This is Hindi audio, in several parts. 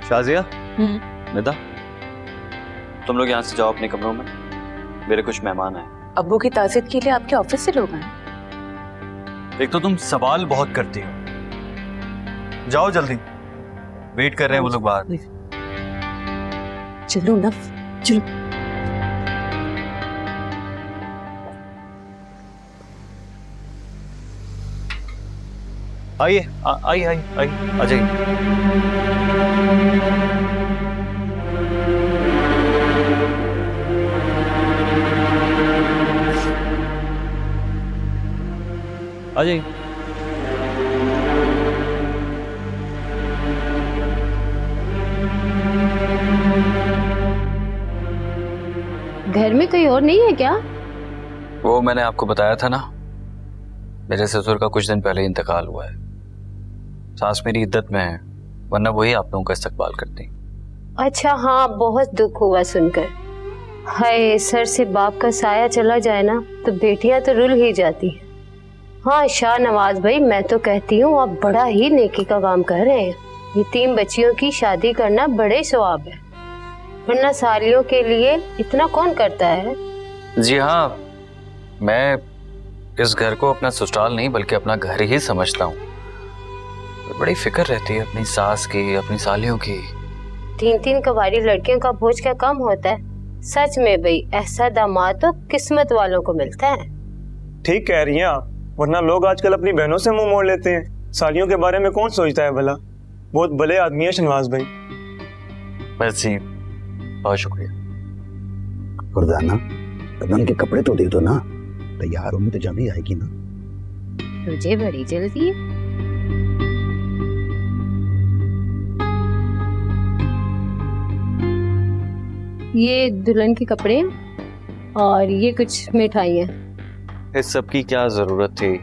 शाजिया, निदा, तुम लोग यहाँ से जाओ अपने कमरों में, मेरे कुछ मेहमान आए। अब्बू की ताज़ियत के लिए आपके ऑफिस से लोग आए? एक तो तुम सवाल बहुत करती हो, जाओ जल्दी, वेट कर रहे हैं वो लोग बाहर। चलो ना, चलो। आइए आइए आइए आइए, आ जाइए। आ जाइए। घर में कोई और नहीं है क्या? वो मैंने आपको बताया था ना, मेरे ससुर का कुछ दिन पहले इंतकाल हुआ है। सास मेरी इद्दत में है, वरना वही आप लोगों का इस्तकबाल करती। अच्छा हाँ, बहुत दुख हुआ सुनकर। हाय, सर से बाप का साया चला जाए ना तो बेटियां तो रुल ही जाती हैं। हाँ शाहनवाज भाई, मैं तो कहती हूँ आप बड़ा ही नेकी का काम कर रहे हैं। यतीम बच्चियों की शादी करना बड़े सवाब है, वरना सालियों के लिए इतना कौन करता है। जी हाँ, मैं इस घर को अपना ससुराल नहीं बल्कि अपना घर ही समझता हूँ। बड़ी फिक्र रहती है अपनी सास की, अपनी सालियों की। 3-3 कवारी लड़कियों का बोझ क्या कम होता है? सच में भाई, ऐसा दामाद तो किस्मत वालों को मिलता है। ठीक कह रही हैं आप, वरना लोग आजकल अपनी बहनों से मुंह मोड़ लेते हैं। सालियों के बारे में कौन सोचता है भला। बहुत भले आदमी है शहनवाज भाई। बस जी, बहुत शुक्रिया। फरजाना, रमन के कपड़े तो दे दो ना, तैयार होंगे तो जब ही आएगी ना। तुझे बड़ी जल्दी है। ये दुल्हन के कपड़े और ये कुछ मिठाइयाँ। इस सब की क्या जरूरत थी?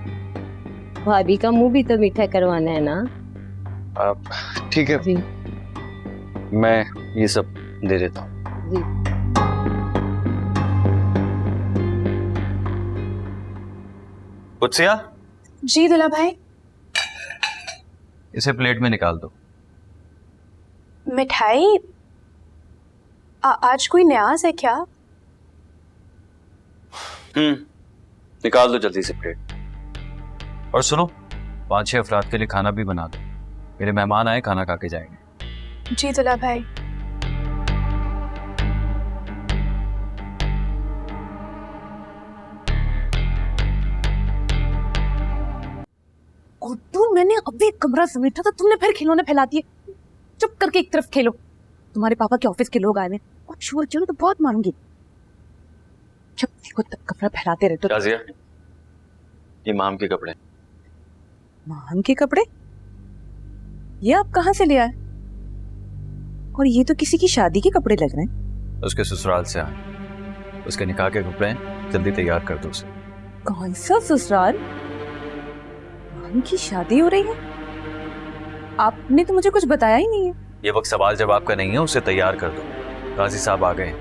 भाभी का मुंह भी तो मीठा करवाना है ना। ठीक है, जी मैं ये सब दे देता हूँ। जी। कुत्सिया, जी दुल्हा भाई। इसे प्लेट में निकाल दो। मिठाई? आज कोई न्याज है क्या? निकाल दो जल्दी से प्लेट। और सुनो, 5-6 अफराद के लिए खाना भी बना दो, मेरे मेहमान आए, खाना खा के जाएंगे। जी दुल्हा भाई। गुड्डू, मैंने अभी कमरा समेटा था, तुमने फिर खिलौने फैला दिए। चुप करके एक तरफ खेलो। तुम्हारे पापा के ऑफिस के लोग आए हैं और शोर चलो तो बहुत मारूंगी। जब देखो तब कमरा फैलाते रहते हो। शाजिया, ये माम के कपड़े। माम के कपड़े? ये आप कहाँ से ले आए? और ये तो किसी की शादी के कपड़े लग रहे हैं। उसके ससुराल से आए, उसके निकाह के कपड़े हैं, जल्दी तैयार कर दो उसे। कौन सा ससुराल? माम की शादी हो रही है? आपने तो मुझे कुछ बताया ही नहीं है। ये वक्त सवाल जवाब का नहीं है, उसे तैयार कर दो। गाजी साहब आ गए,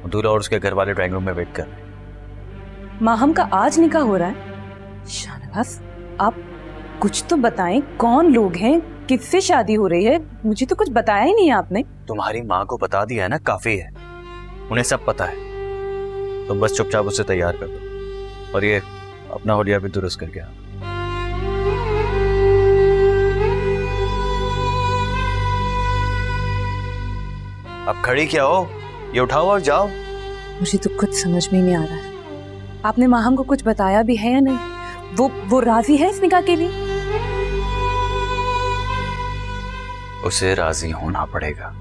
दूल्हा और उसके घर वाले ड्राइंग रूम में वेट कर रहे हैं। माहम का आज निकाह हो रहा है? शाहनवाज, आप कुछ तो बताएं, कौन लोग हैं, किससे शादी हो रही है? मुझे तो कुछ बताया ही नहीं है आपने। तुम्हारी माँ को बता दिया है ना, काफी है, उन्हें सब पता है। तुम बस चुपचाप उसे तैयार कर दो और ये अपना होलिया भी दुरुस्त करके आओ। अब खड़ी क्या हो, ये उठाओ और जाओ। मुझे तो कुछ समझ में नहीं आ रहा है। आपने माहम को कुछ बताया भी है या नहीं? वो राजी है इस निकाह के लिए? उसे राजी होना पड़ेगा।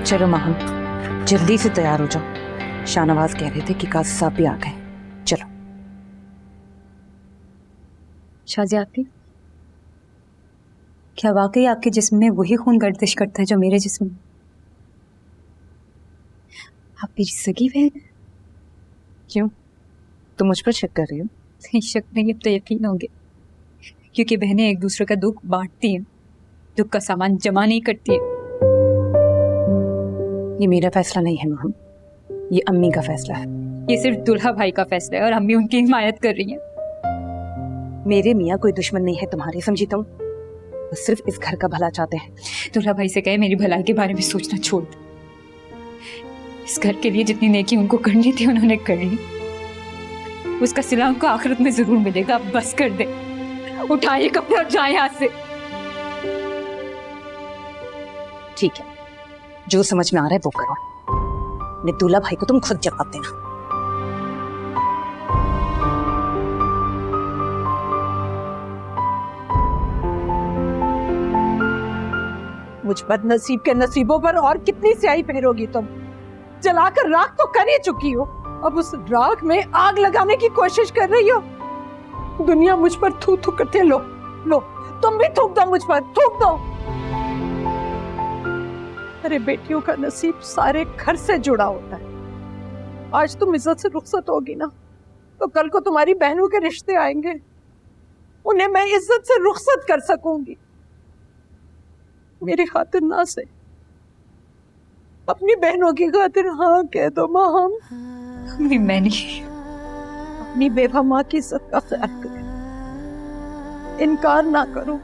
चलो माहम, जल्दी से तैयार हो जाओ। शाहनवाज कह रहे थे कि काजी साहब भी आ गए। चलो। शाजी आपकी, क्या वाकई आपके जिस्म में वही खून गर्दिश करता है जो मेरे जिस्म में? आप मेरी सगी बहन? क्यों, तुम मुझ पर शक कर रही हो? नहीं, शक नहीं, अब तो यकीन होंगे, क्योंकि बहनें एक दूसरे का दुख बांटती हैं। दुख का सामान जमा नहीं करती है। ये मेरा फैसला नहीं है माम, ये अम्मी का फैसला है। ये सिर्फ दुल्हा भाई का फैसला है और अम्मी उनकी हिमायत कर रही है। मेरे मियाँ कोई दुश्मन नहीं है तुम्हारे, समझी तुम? वो सिर्फ इस घर का भला चाहते हैं। दुल्हा भाई से कहे मेरी भलाई के बारे में सोचना छोड़ दे। इस घर के लिए जितनी नेकी उनको करनी थी उन्होंने कर ली। उसका सिला उनको आखिरत में जरूर मिलेगा। अब बस कर दे, उठाइए कपड़े और जाए यहाँ से। ठीक है, जो समझ में आ रहा है वो करो। नहीं दूल्हा भाई को तुम खुद जवाब देना। मुझ बदनसीब के नसीबों पर और कितनी स्याही फेरोगी तुम? जलाकर राख तो कर ही चुकी हो, अब उस राख में आग लगाने की कोशिश कर रही हो। दुनिया मुझ पर थू थू करते, लो लो तुम भी थूक दो मुझ पर, थूक दो। अरे बेटियों का नसीब सारे घर से जुड़ा होता है। आज तुम इज्जत से रुखसत होगी ना, तो कल को तुम्हारी बहनों के रिश्ते आएंगे, उन्हें मैं इज्जत से रुखसत कर सकूंगी। मेरी खातिर ना से अपनी बहनों की खातिर हाँ कह दो माँ। हम मैं नहीं। अपनी बेवा माँ की इज्जत का ख्याल करो, इनकार ना करो।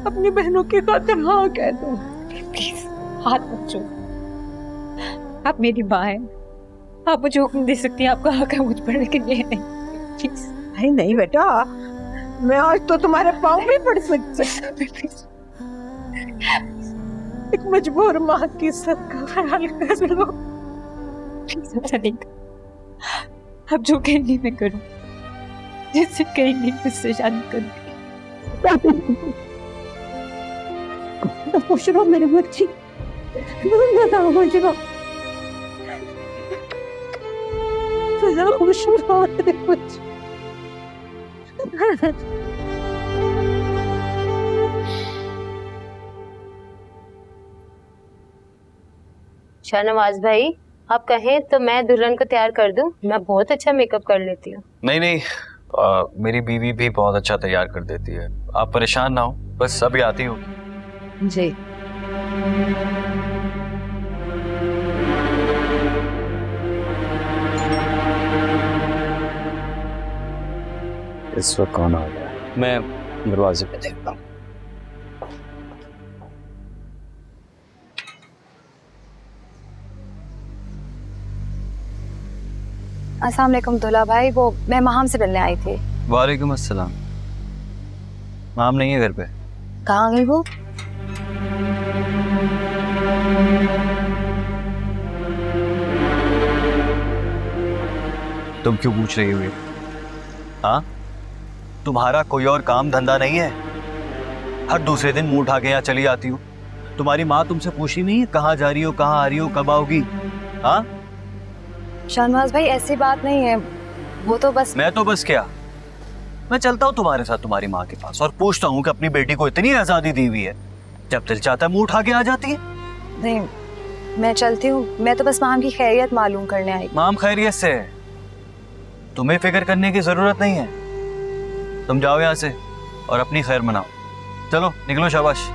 अपनी बहनों की खातिर हाँ कह दो। प्लीज हाथ मत छोड़ो, आप मेरी माँ हैं। आप मुझे हुक्म दे सकती हैं, आपका हक है मुझ पर, लेकिन ये नहीं। प्लीज। नहीं नहीं बेटा, मैं आज तो तुम्हारे पाँव भी पड़ सकती। एक मजबूर माँ की इज्जत का ख्याल कर लो। प्लीज ऐसा नहीं। अब जो कहेंगी मैं करूँ, जिससे कहेंगी उससे शादी करूँगी। तो खुश रहो मेरे बच्ची, बताओ मुझे, खुश रहो मेरे बच्ची। शाहनवाज भाई, आप कहें तो मैं दुल्हन को तैयार कर दूं? मैं बहुत अच्छा मेकअप कर लेती हूँ। नहीं नहीं, मेरी बीवी भी बहुत अच्छा तैयार कर देती है। आप परेशान ना हो, बस अभी आती हो। जी इस वक्त कौन आ गया? मैं दरवाजे पे देखता हूँ। अस्सलाम वालेकुम दूल्हा भाई, वो मैं माहम से मिलने आई थी। वालेकुम अस्सलाम। माम नहीं है घर पे? कहाँ गई वो? तुम क्यों पूछ रही हो ये? हाँ, तुम्हारा कोई और काम धंधा नहीं है? हर दूसरे दिन मुंह उठा के यहाँ चली आती हो। तुम्हारी माँ तुमसे पूछी नहीं है कहाँ जा रही हो, कहाँ आ रही हो, कब आओगी? हाँ शाहनवाज भाई ऐसी बात नहीं है, वो तो बस। मैं तो बस क्या, मैं चलता हूँ तुम्हारे साथ तुम्हारी माँ के पास और पूछता हूँ कि अपनी बेटी को इतनी आजादी दी हुई है, जब दिल चाहता है मुंह उठा के आ जाती है। नहीं, मैं चलती हूँ, मैं तो बस माम की खैरियत मालूम करने आई। माम खैरियत से है, तुम्हें फिक्र करने की जरूरत नहीं है। तुम जाओ यहाँ से और अपनी खैर मनाओ। चलो निकलो, शाबाश।